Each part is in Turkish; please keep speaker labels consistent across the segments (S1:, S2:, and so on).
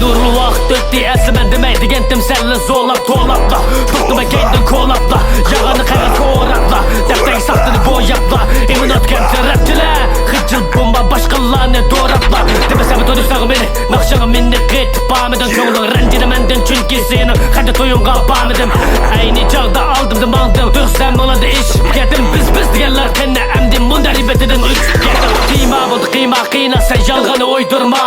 S1: nurlu vaqt o'tdi asliman demaydigandim senli zo'lab to'labla to'xtama keldin qo'labla yag'ani qag'azga o'rabla daftarga saxtini bo'yabla emin o'tgan rapchilar hijil bomba boshqalarni do'rabla demasam to'nisag'i meni naqshag'i meni qetib bormidim ko'ngling ranjida mendan chunki seni qancha to'yimga bormidim ayni chog'da oldim oldim tursam bo'ladi ish ketim biz deganlar qanna amdim bunda ribetidan o'tib ketdim qiyma bo'ldi qiyma qiynasa yolg'oni o'ydurma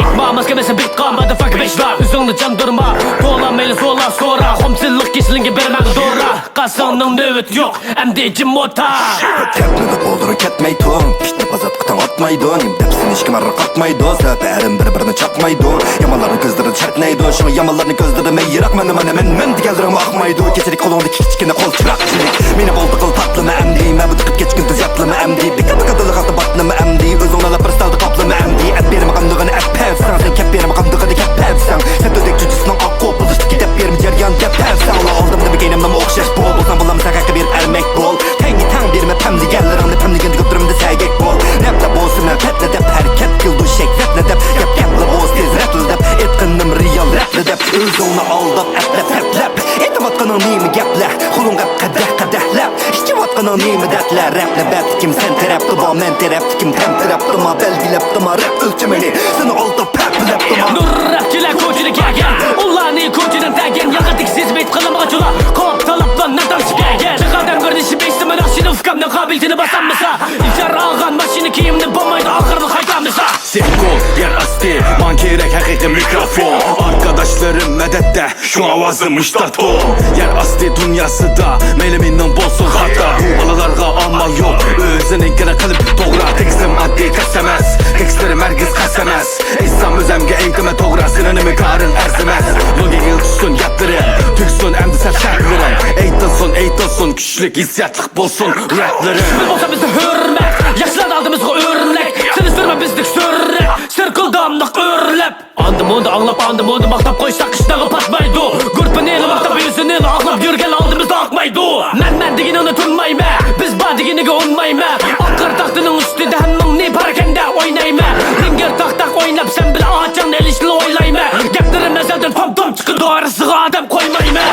S1: ikma maskamasa bit qolmadi fak beshlar o'zingni jandurma to'la mayli so'la so'ra xomsillik kishilingga bermag'i do'ra qasongning navbat yo'q amdi jim o'tar
S2: Tepnida qo'ldirib ketmay to'ng Pishni pazatqi tang otmaydi Depsin hech kim arra qatmaydi Safarim bir-birini chaqmaydi Yomonlarni ko'zlari chaqnaydi Shunga yomonlarni ko'zlari mayyiroq Men deganlarim oqmaydi Kechirik qo'lingda kichkina qo'l chiroqchilik Meni bo'ldi qil tatlimi amdi Mabud qilib kechkin tuz yatlimi amdi Bika dili qatib batnimi amdi O'zingni lapir staldi qoplimi amdi At bermag'andig'ini at pavsan Sen kep bermag'andig'ini kep pavsan Sen to'dek jujisining oq qo'pilishdi Ketib bermi jaryon gap pavsan Ola oldimda begaynimdan o'xshash bo'l Bo'lsam bo'lam sen haqqa berib ermek bo'l Tengi tang berme pam deganlarimni Pam degan ko'ptirimda sagak bo'l Nepta bo'lsin petla deb harakat qildi shek Repla deb gap bo'z tez repla deb Etqinim real repla deb O'zingni aldab atlab Aytayotganing nemi gaplar Qo'lingga qadahlab Ishlayotganing nemi datlar Rapla batkim sen terapti bo men terapti kim ham terapti ma belgilabdi ma rap o'lchamini Seni aldab paplabdi ma
S1: nur rapchilar ko'chida kelgan ularning ko'chidan tagan yaqinlik sezmayt qilinmoqchilar qop talabdan nadam chiqagan chiqadan bir nishi beştimi naqshini ufkamni qobiltini basamisa ijar olgan mashina kiyimni bo'lmaydi oxirini qaytamisa
S3: Sevgol yer asti man kerak haqiqiy mikrofon Arkadaşlarım medette şu avazım iştaton Yer asti dünyasıda meylimindan bolsun hata Bu balalarga amma yok Özeninkine qilib to'g'ri Tekstim addiy qasamas Tekstlerim herkes qasamas Etsam özemge enkime to'g'ri Sinonimi karın erzimas Logika tushsun yaptırın Tüksun emdi sen şartlarım Eytilsun Küçlük hissiyatlık bolsun raplarım
S1: biz bo'lsa bizni hurmat yoshlar oldimizga o'rnak seni sürme bizdik sürrep sirkildamliq o'rlab andim anglab maqtab qo'ysak qishdag'i patmaydi gurpineli maqtab yuzini oqlab yurgan oldimizda oqmaydi man deganini tunmayman biz bor deganiga unmayman oqqir taxtining ustida hammangni parakanda o'ynayman ringga taq o'ynab sen bilan ochangni ilishni o'ylayman gaplarim nazardan pom chiqib dorisiga odam qo'ymayman